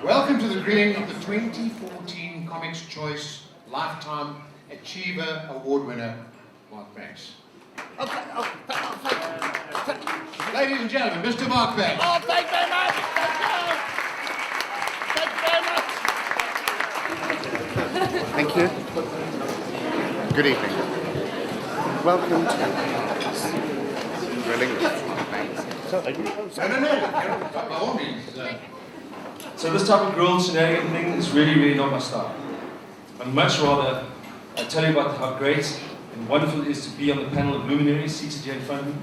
Welcome to the grilling of the 2014 Comics Choice Lifetime Achiever Award winner, Mark Banks. Ladies and gentlemen, Mr. Mark Banks. Oh, thank you very much. Thank you. Thank you. Good evening. Welcome to Grilling with Mark Banks. No, by all means. So this type of grilled shenanigan thing is really not my style. I'd much rather tell you about how great and wonderful it is to be on the panel of luminaries seated here in front of me.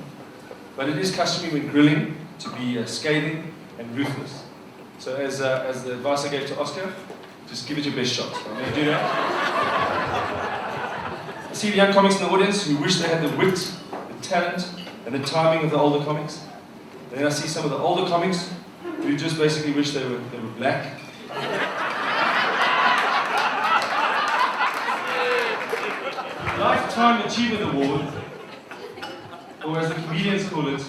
But it is customary when grilling to be scathing and ruthless. So as the advice I gave to Oscar, just give it your best shot. I'm going to do that. I see the young comics in the audience who wish they had the wit, the talent, and the timing of the older comics. And then I see some of the older comics who just basically wish they were black. Lifetime Achievement Award, or as the comedians call it,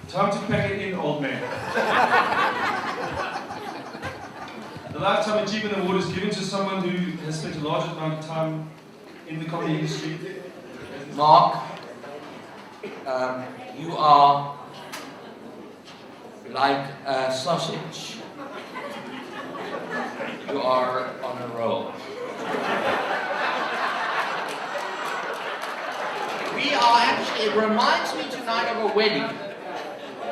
time to pack it in, old man. The Lifetime Achievement Award is given to someone who has spent a large amount of time in the comedy industry. Mark, you are like a sausage. You are on a roll. We are actually, it reminds me tonight of a wedding.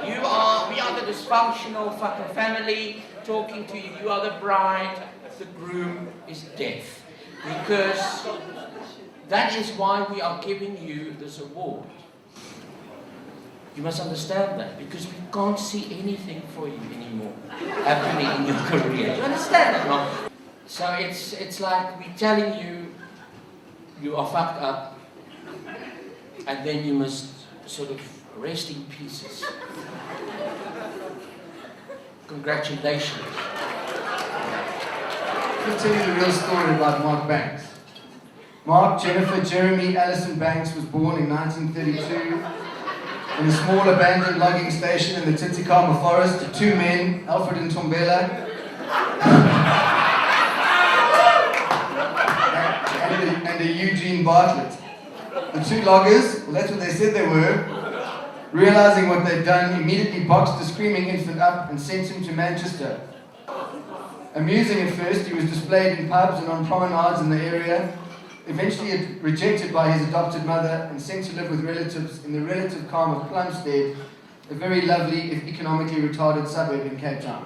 We are the dysfunctional fucking family talking to you. You are the bride, the groom is deaf. Because that is why we are giving you this award. You must understand that, because we can't see anything for you anymore happening in your career. You understand that, Mark? So it's like we're telling you, you are fucked up, and then you must sort of rest in pieces. Congratulations. Let me tell you the real story about Mark Banks. Mark Jennifer Jeremy Allison Banks was born in 1932 in a small abandoned logging station in the Titicaca forest to two men, Alfred and Tombela, and a Eugene Bartlett. The two loggers, well, that's what they said they were, realizing what they'd done, immediately boxed the screaming infant up and sent him to Manchester. Amusing at first, he was displayed in pubs and on promenades in the area, eventually rejected by his adopted mother and sent to live with relatives in the relative calm of Plumstead, a very lovely, if economically retarded suburb in Cape Town.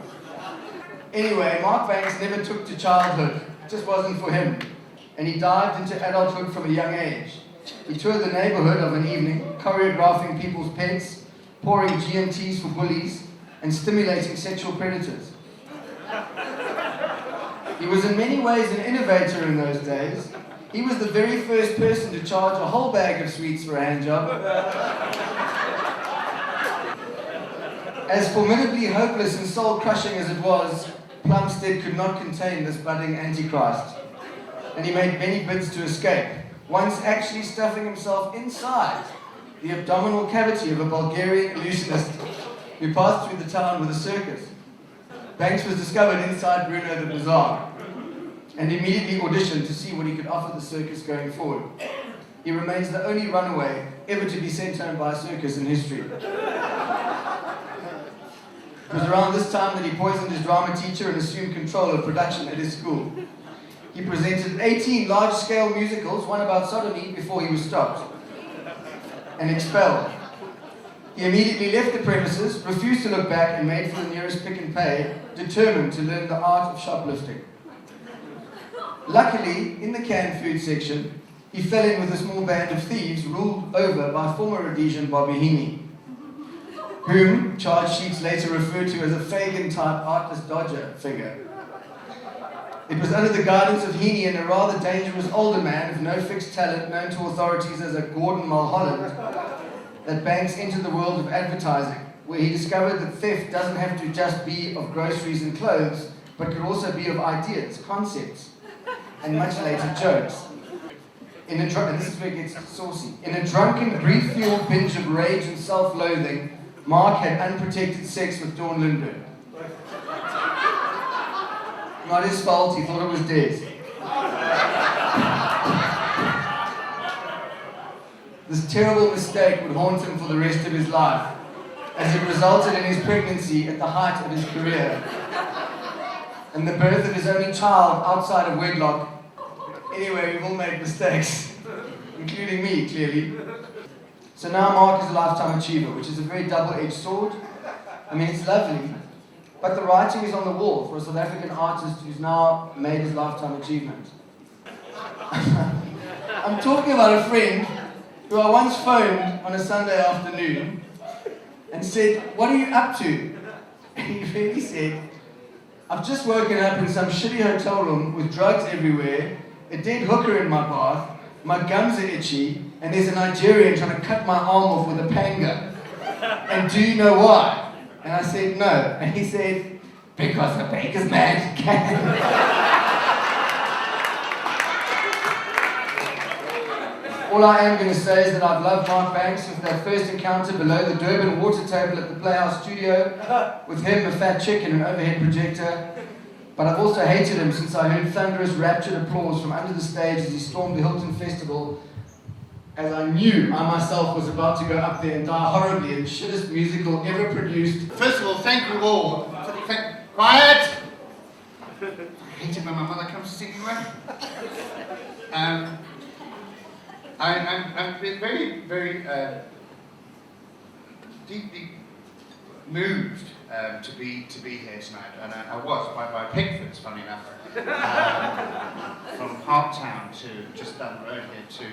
Anyway, Mark Banks never took to childhood. It just wasn't for him. And he dived into adulthood from a young age. He toured the neighborhood of an evening, choreographing people's pets, pouring G&Ts for bullies, and stimulating sexual predators. He was in many ways an innovator in those days. He was the very first person to charge a whole bag of sweets for a hand job. As formidably hopeless and soul-crushing as it was, Plumstead could not contain this budding antichrist. And he made many bids to escape, once actually stuffing himself inside the abdominal cavity of a Bulgarian illusionist who passed through the town with a circus. Banks was discovered inside Bruno the Bazaar and immediately auditioned to see what he could offer the circus going forward. He remains the only runaway ever to be sent home by a circus in history. It was around this time that he poisoned his drama teacher and assumed control of production at his school. He presented 18 large-scale musicals, one about sodomy, before he was stopped and expelled. He immediately left the premises, refused to look back, and made for the nearest Pick and Pay, determined to learn the art of shoplifting. Luckily, in the canned food section, he fell in with a small band of thieves ruled over by former Rhodesian Bobby Heaney, whom charge sheets later referred to as a Fagin-type artless dodger figure. It was under the guidance of Heaney and a rather dangerous older man of no fixed talent known to authorities as a Gordon Mulholland that Banks entered the world of advertising, where he discovered that theft doesn't have to just be of groceries and clothes, but could also be of ideas, concepts, and much later jokes. And this is where it gets saucy. In a drunken, grief-fueled binge of rage and self-loathing, Mark had unprotected sex with Dawn Lindbergh. Not his fault, he thought it was dead. This terrible mistake would haunt him for the rest of his life, as it resulted in his pregnancy at the height of his career, and the birth of his only child outside of wedlock. Anyway, we've all made mistakes, including me, clearly. So now Mark is a lifetime achiever, which is a very double-edged sword. I mean, it's lovely, but the writing is on the wall for a South African artist who's now made his lifetime achievement. I'm talking about a friend who I once phoned on a Sunday afternoon and said, "What are you up to?" And he really said, "I've just woken up in some shitty hotel room with drugs everywhere, a dead hooker in my bath, my gums are itchy, and there's a Nigerian trying to cut my arm off with a panga. And do you know why?" And I said, "No." And he said, "Because the baker's man can." All I am going to say is that I've loved Mark Banks since that first encounter below the Durban water table at the Playhouse studio, with him, a fat chick and an overhead projector. But I've also hated him since I heard thunderous, raptured applause from under the stage as he stormed the Hilton Festival, as I knew I myself was about to go up there and die horribly in the shittest musical ever produced. First of all, thank you all. Quiet! I hate it when my mother comes to see me away. I'm very, very deeply moved to be here tonight, and I was by Pickford's, funny enough, from Parktown to just down the road here to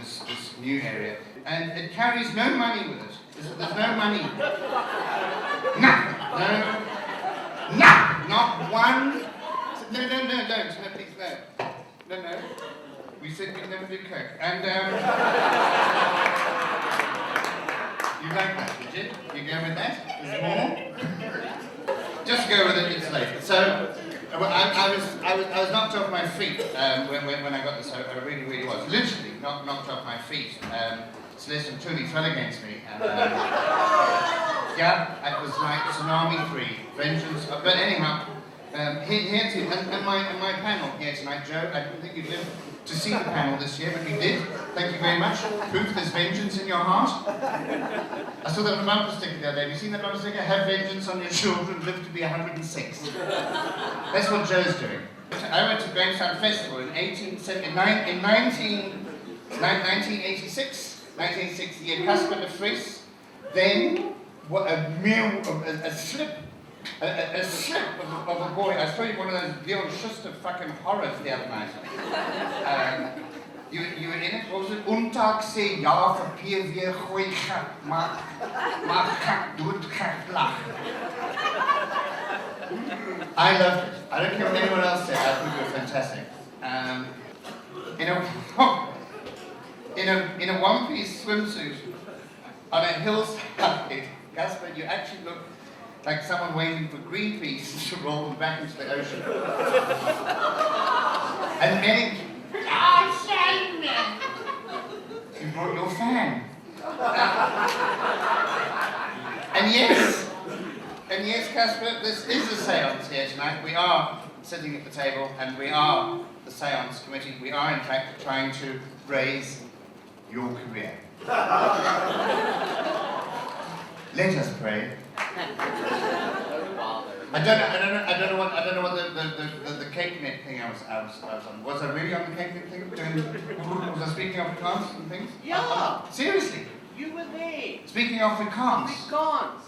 this new area, and it carries no money with it. There's no money. Nothing. No, not one. No, don't. No, please, no. No. We said we'd never do coke. And, you like that, did you? You go with that? There's more? Just go with it, it's late. So, I was knocked off my feet when I got this. I really, really was. Literally knocked off my feet. Celeste and Tuli fell against me. And, yeah, it was like Tsunami 3, Vengeance. But anyhow, here too, and my panel here tonight, Joe, I didn't think you'd live to see the panel this year, but you did. Thank you very much. Proof there's vengeance in your heart. I saw that on a bumper sticker the other day. Have you seen that bumper sticker? Have vengeance on your children, live to be 106. That's what Joe's doing. I went to Grahamstown Festival in 1986, 1968, Casper de Vries. Then, what a slip of a boy. I saw you one of those Leon Schuster fucking horrors the other night. You were in it? What was it? Untag sê ja vir PW gooi gek, maar gek dood gek lag. I loved it. I don't care what anyone else said. I think you were fantastic. In a one-piece swimsuit on a hillside, Casper, you actually look like someone waiting for Greenpeace to roll them back into the ocean. And many, you brought your fan. And yes, Casper, this is a seance here tonight. We are sitting at the table, and we are the seance committee. We are, in fact, trying to raise your career. Let us pray. I don't know what the cake net thing I was on. Was I really on the cake net thing? Was I speaking Afrikaans and things? Yeah. Seriously? You were there. Speaking Afrikaans. Afrikaans.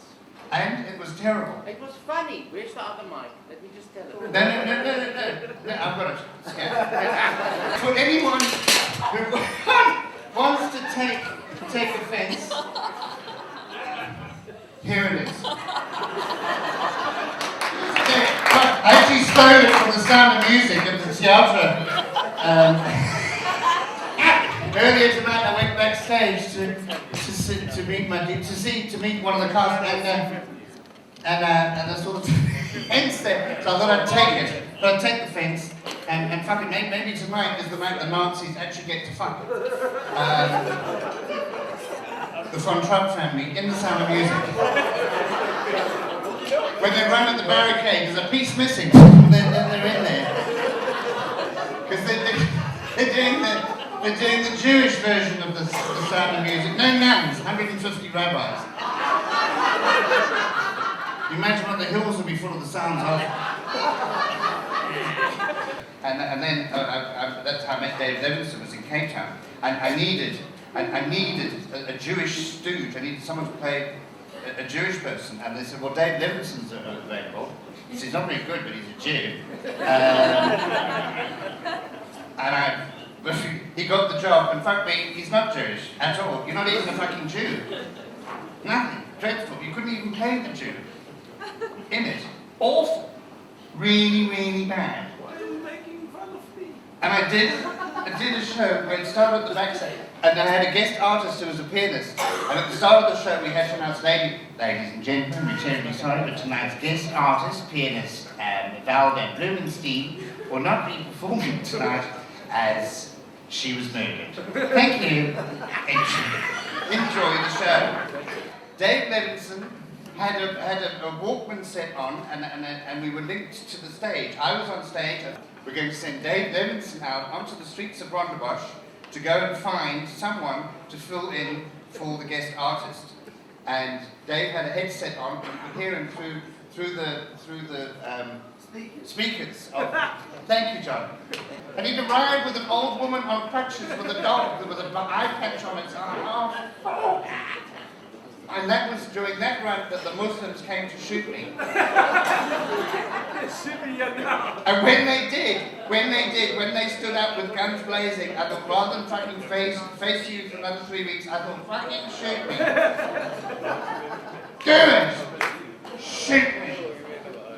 And it was terrible. It was funny. Where's the other mic? Let me just tell it. No, I've got it. Yeah. For anyone who wants to take offense, here it is. I actually stole it from The Sound of Music at the theatre. Earlier tonight, I went backstage to meet one of the cast, and I saw the fence there, so I thought I'd take it. But I'd take the fence, and fucking maybe tonight is the night the Nazis actually get to fuck the Von Trapp family in The Sound of Music. when they run at the barricade, there's a piece missing, they're in there. Because they're doing the Jewish version of the Sound of Music. No nuns, 150 rabbis. You imagine what the hills would be full of the sounds of. And then that's how I met Dave Levinson, was in Cape Town. And I needed a Jewish stooge. I needed someone to play a Jewish person. And they said, well, Dave Levinson's available. He said, he's not very good, but he's a Jew. He got the job, and fuck me, he's not Jewish at all. You're not even a fucking Jew. Nothing. Dreadful. You couldn't even play the Jew in it. Awful. Really, really bad. Why are you making fun of me? And I did a show where it started at the backstage, and I had a guest artist who was a pianist. And at the start of the show, we had to announce, ladies and gentlemen, we're terribly sorry, but tonight's guest artist, pianist, Val Van Blumenstein, will not be performing tonight as she was murdered. Thank you. Enjoy the show. Dave Levinson had a Walkman set on, and we were linked to the stage. I was on stage, and we're going to send Dave Levinson out onto the streets of Rondebosch to go and find someone to fill in for the guest artist. And Dave had a headset on, and you could hear him through the speakers. Thank you, John. And he'd arrived with an old woman on crutches with a dog with an eye patch on its arm. And that was during that run that the Muslims came to shoot me. And when they stood up with guns blazing, I thought, rather than fucking face you for another 3 weeks, I thought, fucking shoot me. Do it! Shoot me!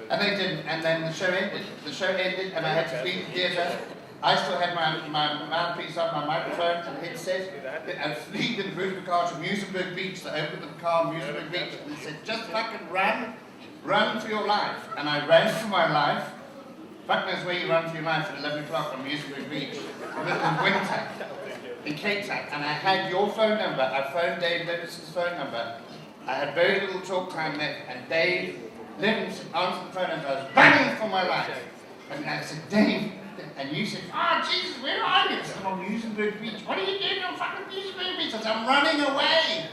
And they didn't, and then the show ended. The show ended, and I had to leave the theatre. I still had my mouthpiece on, my microphone and headset, and fleed in Bruce McCall to Musenberg Beach, the open of the car on Musenberg Beach, and they said, just fucking run for your life. And I ran for my life. Fuck knows where you run for your life at 11 o'clock on Musenberg Beach, in winter, in Cape Town. And I had your phone number, I phoned Dave Levinson's phone number. I had very little talk time left, and Dave Levinson answered the phone, and I was running for my life. And I said, Dave, and you said, Jesus, where are you? I said, I'm on Musenberg Beach. What are you doing on fucking Musenberg Beach? I said, I'm running away.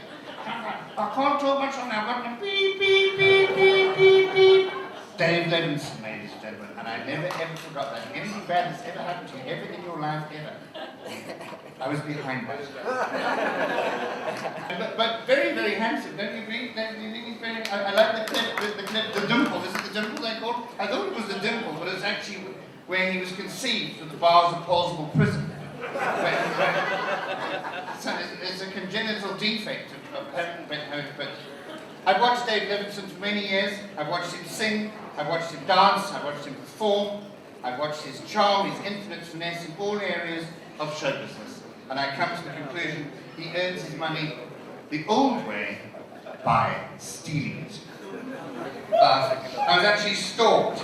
I can't talk much on now. I'm going beep, beep, beep, beep, beep, beep. Dave Levinson, ladies and gentlemen, and I never ever forgot that. Anything bad that's ever happened to you, ever in your life, ever. I was behind that. but very, very handsome, don't you agree? Do you think he's very, I like the clip, the dimple. Is it the dimple they called? I thought it was the dimple, but it's actually where he was conceived through the bars of Paulsville Prison. So it's a congenital defect of having been home. But I've watched Dave Levinson for many years. I've watched him sing. I've watched him dance. I've watched him perform. I've watched his charm, his infinite finesse in all areas of show business. And I come to the conclusion he earns his money the old way by stealing it. I was actually stalked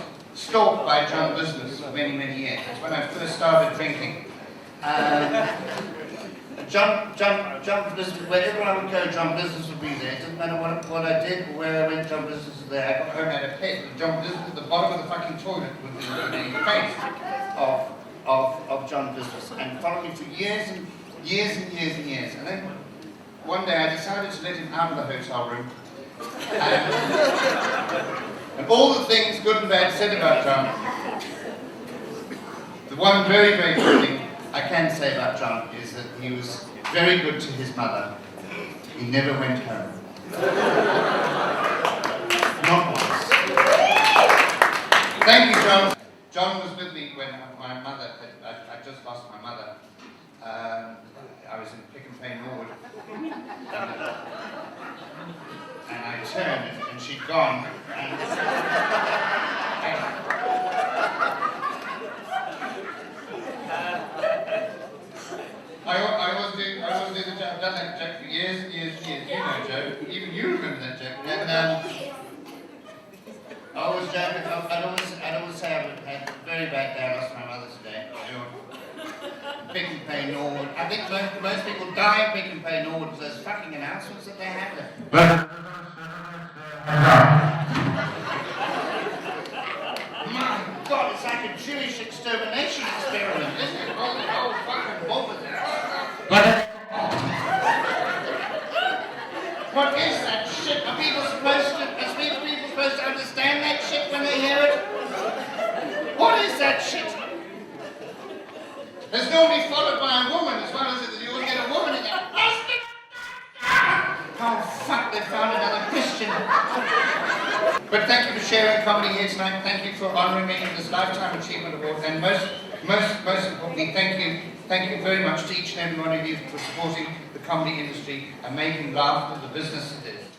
by John Business for many, many years. That's when I first started drinking. John Business, wherever I would go, John Business would be there. It didn't matter what I did or where I went, John Business was there. I got home and had a pet with John Business at the bottom of the fucking toilet with the face of John Business, and followed me for years and years and years and years. And then one day I decided to let him out of the hotel room. And all the things, good and bad, said about John. The one very, very good thing I can say about John is that he was very good to his mother. He never went home. Not once. Thank you, John. John was with me when my mother, I just lost my mother. I was in Pick and Pay Norwood. And I turned and she'd gone. I was doing the joke. I've done that joke for years and years and years. You know, Joe. Even you remember that joke. And I always joke. I'd always say I had a very bad day. I lost my mother today. Pick and Pay Norwood. I think most people die of Pick and Pay Norwood because those fucking announcements that they have. like a Jewish extermination experiment, isn't it? Oh, fucking bobbers. What is that shit? Are people supposed to understand that shit when they hear it? What is that shit? It's normally followed by a woman as well as it. You will get a woman in there. Oh fuck, they found another Christian. But thank you for sharing comedy here tonight. Thank you for honouring me with this Lifetime Achievement Award. And most importantly, thank you very much to each and every one of you for supporting the comedy industry and making laugh of the business it is.